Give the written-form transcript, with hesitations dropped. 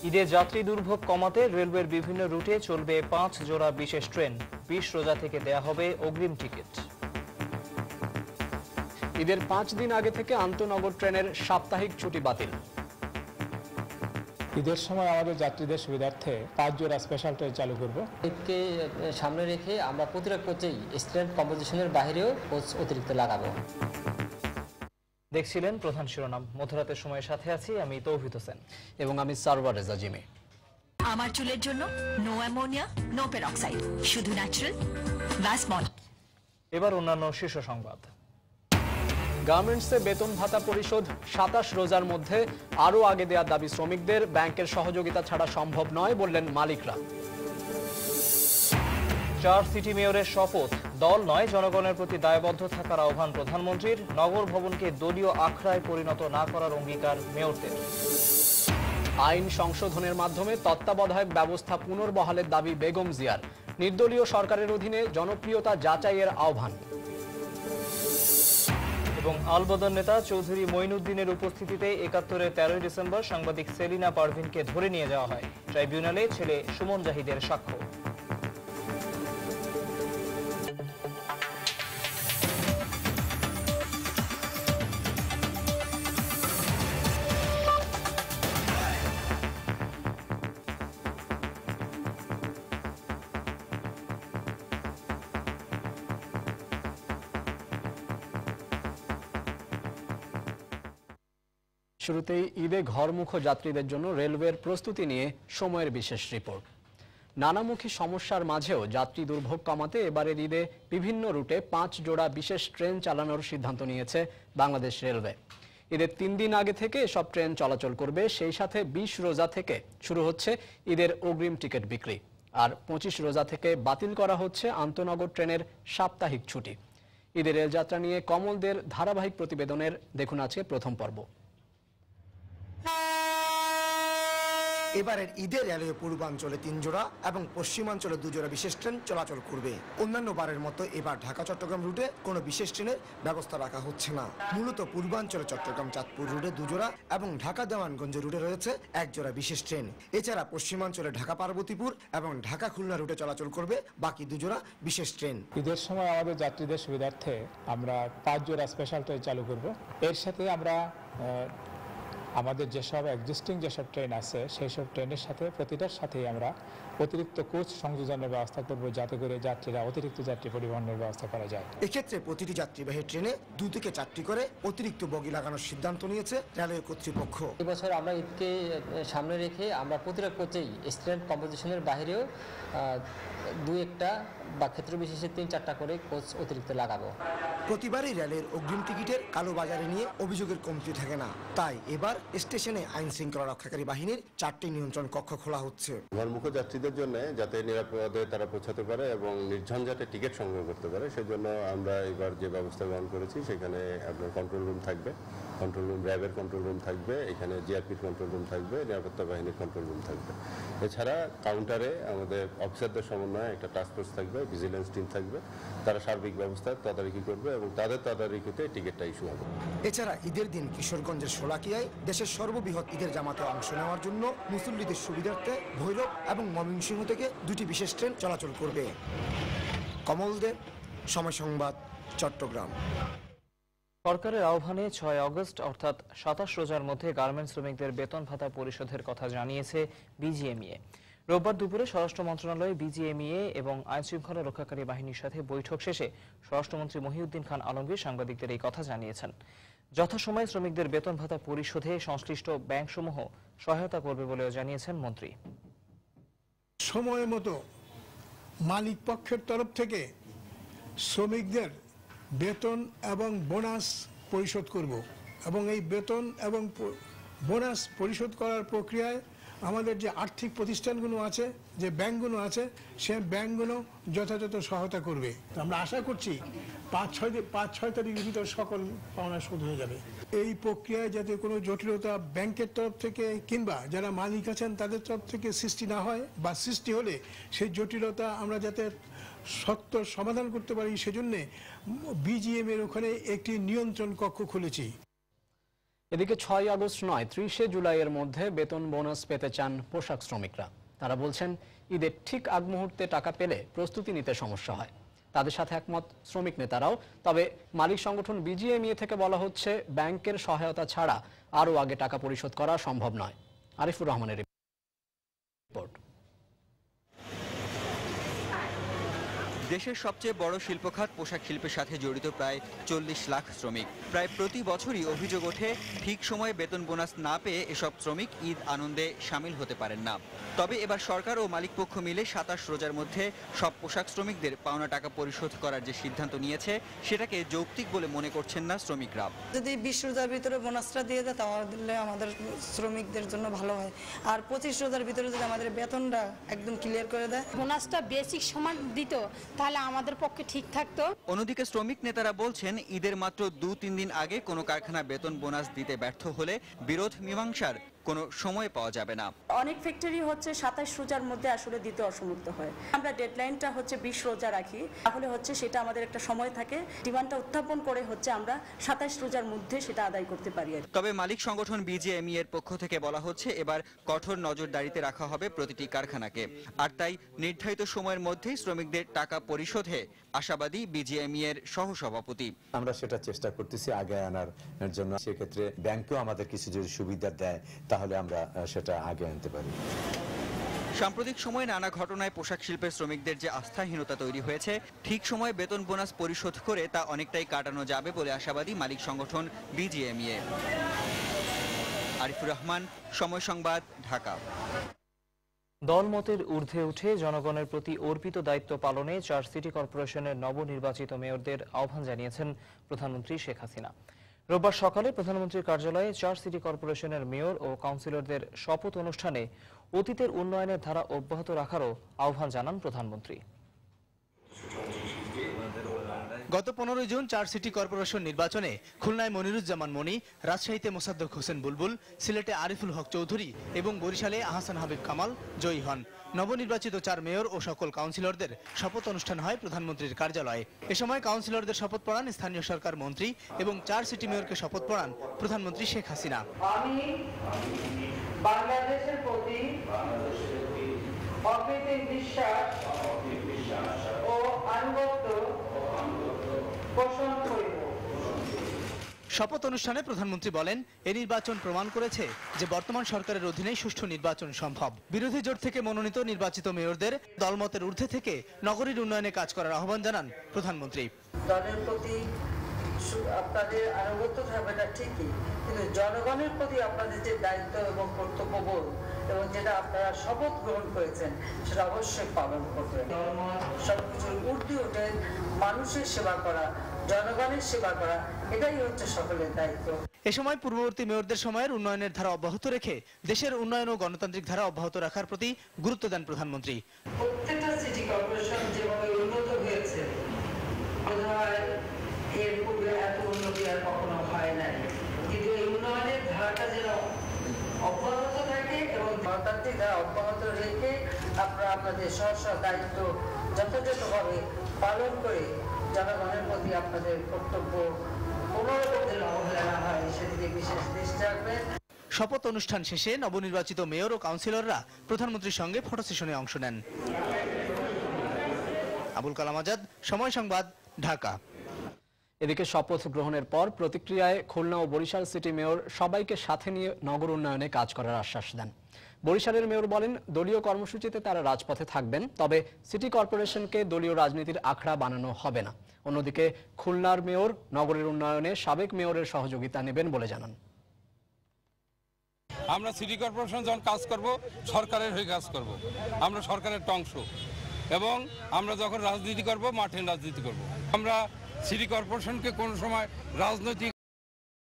ঈদের যাত্রী দুর্ভোগ কমাতে রেলওয়ের বিভিন্ন রুটে চলবে 5 জোড়া বিশেষ ট্রেন। 20 রোজা থেকে দেয়া হবে অগ্রিম টিকিট। ঈদের 5 দিন আগে থেকে আন্তনগর ট্রেনের সাপ্তাহিক ছুটি বাতিল। ঈদের সময় আমাদের যাত্রীদের সুবিধার্থে 5 জোড়া স্পেশাল ট্রেন চালু করব। ঈদকে সামনে রেখে আমরা প্রতিটা কোচেই স্ট্যান্ডার্ড কম্পোজিশনের বাইরেও কোচ অতিরিক্ত লাগাবো। দেখছিলেন প্রধান শিরোনাম। মধ্যরাতের সময়ের সাথে আছি আমি তৌহিদ হোসেন এবং আমি সার্ভার রেজা জিমি। আমার চুলের জন্য নো অ্যামোনিয়া, নো পেরক্সাইড, শুধু ন্যাচারাল ভাসমল। এবার অন্যান্য শীর্ষ সংবাদ। গার্মেন্টসে বেতন ভাতা পরিশোধ 27 রোজার মধ্যে আরও আগে দেওয়ার দাবি শ্রমিকদের। ব্যাংকের সহযোগিতা ছাড়া সম্ভব নয় বললেন মালিকরা। 4 সিটি মেয়রের শপথ। দল নয়, জনগণের প্রতি দায়বদ্ধ থাকার আহ্বান প্রধানমন্ত্রীর। নগর ভবনকে দলীয় আখড়ায় পরিণত না করার অঙ্গীকার মেয়রদের। আইন সংশোধনের মাধ্যমে তত্ত্বাবধায়ক ব্যবস্থা পুনর্বহালের দাবি বেগম জিয়ার। নির্দলীয় সরকারের অধীনে জনপ্রিয়তা যাচাইয়ের আহ্বান। এবং আলবদর নেতা চৌধুরী মঈনুদ্দিনের উপস্থিতিতে 71-এর 13 ডিসেম্বর সাংবাদিক সেলিনা পারভিনকে ধরে নিয়ে যাওয়া হয়। ট্রাইব্যুনালে ছেলে সুমন জাহিদের সাক্ষ্য। শুরুতেই ঈদে ঘরমুখো যাত্রীদের জন্য রেলওয়ের প্রস্তুতি নিয়ে সময়ের বিশেষ রিপোর্ট। নানামুখী সমস্যার মাঝেও যাত্রী দুর্ভোগ কমাতে এবারের ঈদে বিভিন্ন রুটে 5 জোড়া বিশেষ ট্রেন চালানোর সিদ্ধান্ত নিয়েছে বাংলাদেশ রেলওয়ে। ঈদের 3 দিন আগে থেকে এসব ট্রেন চলাচল করবে। সেই সাথে 20 রোজা থেকে শুরু হচ্ছে ঈদের অগ্রিম টিকিট বিক্রি। আর 25 রোজা থেকে বাতিল করা হচ্ছে আন্তনগর ট্রেনের সাপ্তাহিক ছুটি। ঈদের রেলযাত্রা নিয়ে কমলদের ধারাবাহিক প্রতিবেদনের দেখুন আছে প্রথম পর্ব। এবারের ঈদে রেলওয়ে পূর্বাঞ্চলে 3 জোড়া এবং পশ্চিমাঞ্চলে 2 জোড়া বিশেষ ট্রেন চলাচল করবে। অন্যান্য বারের মতো এবার ঢাকা চট্টগ্রাম রুটে কোনো বিশেষ ট্রেনের ব্যবস্থা রাখা হচ্ছে না। মূলত পূর্বাঞ্চলে চট্টগ্রাম চাঁদপুর রুটে 2 জোড়া এবং ঢাকা দেওয়ানগঞ্জ রুটে রয়েছে 1 জোড়া বিশেষ ট্রেন। এছাড়া পশ্চিমাঞ্চলে ঢাকা পার্বতীপুর এবং ঢাকা খুলনা রুটে চলাচল করবে বাকি 2 জোড়া বিশেষ ট্রেন। ঈদের সময় আমাদের যাত্রীদের সুবিধার্থে আমরা 5 জোড়া স্পেশাল ট্রেন চালু করব। এর সাথে আমরা আমাদের যেসব এক্সিস্টিং যেসব ট্রেন আছে সেই সব ট্রেনের সাথে প্রতিটার সাথেই আমরা অতিরিক্ত কোচ সংযোজনের ব্যবস্থা করব, যাতে করে যাত্রীরা অতিরিক্ত যাত্রী পরিবহনের ব্যবস্থা করা যায়। এক্ষেত্রে প্রতিটি যাত্রীবাহী ট্রেনে 2 থেকে 4টি করে অতিরিক্ত বগি লাগানোর সিদ্ধান্ত নিয়েছে রেলওয়ে কর্তৃপক্ষ। এবছর আমরা ঈদকে সামনে রেখে আমরা প্রতিটা কোচেই স্ট্যান্ডার্ড কম্পোজিশনের বাইরেও 2-1টা বা ক্ষেত্র বিশেষে 3-4টা করে কোচ অতিরিক্ত লাগাবো। প্রতিবারই রেলের অগ্রিম টিকিটের কালোবাজারে নিয়ে অভিযোগের কমতি থাকে না। তাই এবার স্টেশনে আইন শৃঙ্খলা রক্ষাকারী বাহিনীর 4টি নিয়ন্ত্রণ কক্ষ খোলা হচ্ছে। ঘরমুখো যাত্রীদের জন্য যাতে নিরাপদে তারা পৌঁছাতে পারে এবং নির্ঝঞ্ঝাটে টিকিট সংগ্রহ করতে পারে, সেজন্য আমরা এবার যে ব্যবস্থা গ্রহণ করেছি সেখানে আপনার কন্ট্রোল রুম থাকবে, কন্ট্রোল রুম র্যাবের কন্ট্রোল রুম থাকবে, এখানে জিআরপির কন্ট্রোল রুম থাকবে, নিরাপত্তা বাহিনীর কন্ট্রোল রুম থাকবে। এছাড়া কাউন্টারে আমাদের অফিসারদের সমন্বয়ে একটা টাস্ক ফোর্স থাকবে, ভিজিলেন্স টিম থাকবে। তারা সার্বিক ব্যবস্থা তদারকি করবে এবং তাদের তদারকিতে টিকিটটা ইস্যু হবে। এছাড়া ঈদের দিন কিশোরগঞ্জের শোলাকিয়ায় দেশের সর্ববৃহৎ ঈদের জামাতে অংশ নেওয়ার জন্য মুসল্লিদের সুবিধার্থে ভৈরব এবং ময়মনসিংহ থেকে 2টি বিশেষ ট্রেন চলাচল করবে। কমলদের, সময় সংবাদ, চট্টগ্রাম। সরকারের আহ্বানে 6 আগস্ট অর্থাৎ 27 রোজার মধ্যে গার্মেন্টস শ্রমিকদের বেতন ভাতা পরিশোধের কথা জানিয়েছে বিজিএমইএ। রোববার দুপুরে স্বরাষ্ট্র মন্ত্রণালয়ে বিজিএমইএ এবং আইনশৃঙ্খলা রক্ষাকারী বাহিনীর সাথে বৈঠক শেষে স্বরাষ্ট্রমন্ত্রী মহিউদ্দিন খান আলমগীর সাংবাদিকদের এই কথা জানিয়েছেন। যথাসময়ে শ্রমিকদের বেতন ভাতা পরিশোধে সংশ্লিষ্ট ব্যাংকসমূহ সহায়তা করবে বলেও জানিয়েছেন মন্ত্রী। সময় মতো মালিক পক্ষের তরফ থেকে শ্রমিকদের বেতন এবং বোনাস পরিশোধ করব এবং এই বেতন এবং বোনাস পরিশোধ করার প্রক্রিয়ায় আমাদের যে আর্থিক প্রতিষ্ঠানগুলো আছে, যে ব্যাংকগুলো আছে, সে ব্যাংকগুলো যথাযথ সহায়তা করবে। আমরা আশা করছি 5-6 তারিখের ভিতর সকল পাওনা শোধ হয়ে যাবে। এই প্রক্রিয়ায় যাতে কোনো জটিলতা ব্যাংকের তরফ থেকে কিংবা যারা মালিক আছেন তাদের তরফ থেকে সৃষ্টি না হয়, বা সৃষ্টি হলে সেই জটিলতা আমরা যাতে শক্ত সমাধান করতে পারি, সেজন্যে বিজিএম এর ওখানে একটি নিয়ন্ত্রণ কক্ষ খুলেছি। এদিকে 6 আগস্ট নয় 30শে জুলাইয়ের মধ্যে বেতন বোনাস পেতে চান পোশাক শ্রমিকরা। তারা বলছেন ঈদের ঠিক আগ মুহূর্তে টাকা পেলে প্রস্তুতি নিতে সমস্যা হয়। তাদের সাথে একমত শ্রমিক নেতারাও। তবে মালিক সংগঠন বিজিএমইএ থেকে বলা হচ্ছে ব্যাংকের সহায়তা ছাড়া আরও আগে টাকা পরিশোধ করা সম্ভব নয়। আরিফুর রহমানের রিপোর্ট। দেশের সবচেয়ে বড় শিল্পখাত পোশাক শিল্পের সাথে জড়িত প্রায় 40 লাখ শ্রমিক। প্রায় প্রতি বছরই অভিযোগ ওঠে ঠিক সময়ে বেতন বোনাস না পেয়ে এসব শ্রমিক ঈদ আনন্দে সামিল হতে পারেন না। তবে এবার সরকার ও মালিকপক্ষ মিলে 27 রোজার মধ্যে সব পোশাক শ্রমিকদের পাওনা টাকা পরিশোধ করার যে সিদ্ধান্ত নিয়েছে সেটাকে যৌক্তিক বলে মনে করছেন না শ্রমিকরা। যদি 20 রোজার ভিতরে বোনাসটা দিয়ে দেয় তাহলে আমাদের শ্রমিকদের জন্য ভালো হয়, আর 25 রোজার ভিতরে যদি আমাদের বেতনটা একদম ক্লিয়ার করে দেয়, বোনাসটা বেসিক সমান দিত তাহলে আমাদের পক্ষে ঠিক থাকতো। অন্যদিকে শ্রমিক নেতারা বলছেন ঈদের মাত্র 2-3 দিন আগে কোনো কারখানা বেতন বোনাস দিতে ব্যর্থ হলে বিরোধ মীমাংসার কোনো সময় পাওয়া যাবে না। অনেক ফ্যাক্টরি হচ্ছে 27 রোজার মধ্যে আসলে দিতে অসমর্থ হয়। আমরা ডেডলাইনটা হচ্ছে 20 রোজা রাখি, তাহলে হচ্ছে সেটা আমাদের একটা সময় থাকে, ডিমান্ডটা উত্থাপন করে হচ্ছে আমরা 27 রোজার মধ্যে সেটা আদায় করতে পারি। তবে মালিক সংগঠন বিজিএমইএ এর পক্ষ থেকে বলা হচ্ছে এবার কঠোর নজরদারিতে রাখা হবে প্রতিটি কারখানাকে, আর তাই নির্ধারিত সময়ের মধ্যেই শ্রমিকদের টাকা পরিশোধে আশাবাদী বিজিএমইএ এর সহসভাপতি। আমরা সেটা চেষ্টা করতেছি আগে আনার জন্য। সেক্ষেত্রে ব্যাংকও আমাদের কিছু যদি সুবিধা দেয় তাহলে আমরা সেটা আগে আনতে পারি। সাম্প্রতিক সময়ে নানা ঘটনায় পোশাক শিল্পের শ্রমিকদের যে আস্থাহীনতা তৈরি হয়েছে, ঠিক সময়ে বেতন বোনাস পরিশোধ করে তা অনেকটাই কাটানো যাবে বলে আশাবাদী মালিক সংগঠন বিজিএমইএ। আরিফুর রহমান, সময় সংবাদ, ঢাকা। দলমতের ঊর্ধ্বে উঠে জনগণের প্রতি অর্পিত দায়িত্ব পালনে 4 সিটি কর্পোরেশনের নবনির্বাচিত মেয়রদের আহ্বান জানিয়েছেন প্রধানমন্ত্রী শেখ হাসিনা। রোববার সকালে প্রধানমন্ত্রীর কার্যালয়ে 4 সিটি কর্পোরেশনের মেয়র ও কাউন্সিলরদের শপথ অনুষ্ঠানে অতীতের উন্নয়নের ধারা অব্যাহত রাখারও আহ্বান জানান প্রধানমন্ত্রী। গত 15 জুন 4 সিটি কর্পোরেশন নির্বাচনে খুলনায় মনিরুজ্জামান মনি, রাজশাহীতে মোসাদ্দেক হোসেন বুলবুল, সিলেটে আরিফুল হক চৌধুরী এবং বরিশালে আহসান হাবিব কামাল জয়ী হন। নবনির্বাচিত 4 মেয়র ও সকল কাউন্সিলরদের শপথ অনুষ্ঠান হয় প্রধানমন্ত্রীর কার্যালয়ে। এ সময় কাউন্সিলরদের শপথ পড়ান স্থানীয় সরকার মন্ত্রী এবং 4 সিটি মেয়রকে শপথ পড়ান প্রধানমন্ত্রী শেখ হাসিনা। আমি বাংলাদেশের প্রতি অকৃত্রিম বিশ্বাস ও আনুগত্য পোষণ করিব। শপথ অনুষ্ঠানে প্রধানমন্ত্রী বলেন, এই নির্বাচন প্রমাণ করেছে যে বর্তমান সরকারের অধীনে সুষ্ঠু নির্বাচন সম্ভব। বিরোধী জোট থেকে মনোনীত নির্বাচিত মেয়রদের দলমতের ঊর্ধ্বে থেকে নগরীর উন্নয়নে কাজ করার আহ্বান জানান প্রধানমন্ত্রী। দলের প্রতি আপনাদের আনুগত্য থাকবেটা ঠিকই, কিন্তু জনগণের প্রতি আপনাদের যে দায়িত্ব এবং কর্তব্যবোধ এবং যেটা আপনারা শপথ গ্রহণ করেছেন সেটা অবশ্যই পালন করবেন। সবকিছুর ঊর্ধ্বে উঠে মানুষের সেবা করা, জনগণের সেবা করা, এটাই হচ্ছে সকলের দায়িত্ব। এ সময় পূর্ববর্তী মেয়রদের সময়ের উন্নয়নের ধারা অব্যাহত রেখে দেশের উন্নয়ন ও গণতান্ত্রিক ধারা অব্যাহত রাখার প্রতি গুরুত্ব দেন প্রধানমন্ত্রী। প্রত্যেকটা সিটি কর্পোরেশন যেভাবে উন্নত হয়েছে, বোধহয় এর পূর্বে এত উন্নতি আর কখনো হয় নাই, কিন্তু এই উন্নয়নের ধারাটা যেন অব্যাহত থাকে এবং গণতান্ত্রিক ধারা অব্যাহত রেখে আপনারা আপনাদের স্ব দায়িত্ব যথাযথভাবে পালন করে জনগণের প্রতি আপনাদের কর্তব্য কোনোরকম যেন অবহেলা না হয় সেদিকে বিশেষ দৃষ্টি রাখবেন। শপথ অনুষ্ঠান শেষে নবনির্বাচিত মেয়র ও কাউন্সিলররা প্রধানমন্ত্রীর সঙ্গে ফটো সেশনে অংশ নেন। আবুল কালাম আজাদ, সময় সংবাদ, ঢাকা। এদিকে শপথ গ্রহণের পর প্রতিক্রিয়ায় খুলনা ও বরিশাল সিটি মেয়র সবাইকে সাথে নিয়ে নগর উন্নয়নে কাজ করার আশ্বাস দেন। বরিশালের মেয়র বলেন, দলীয় কর্মসূচিতে তারা রাজপথে থাকবেন, তবে সিটি কর্পোরেশনকে দলীয় রাজনীতির আখড়া বানানো হবে না। অন্যদিকে খুলনার মেয়র নগরের উন্নয়নে সাবেক মেয়রের সহযোগিতা নেবেন বলে জানান। আমরা সিটি কর্পোরেশন যখন কাজ করব, সরকারের হয়ে কাজ করব, আমরা সরকারের অংশ, এবং আমরা যখন রাজনীতি করব, মাঠে রাজনীতি করব। আমরা সিটি কর্পোরেশনকে কোনো সময় রাজনৈতিক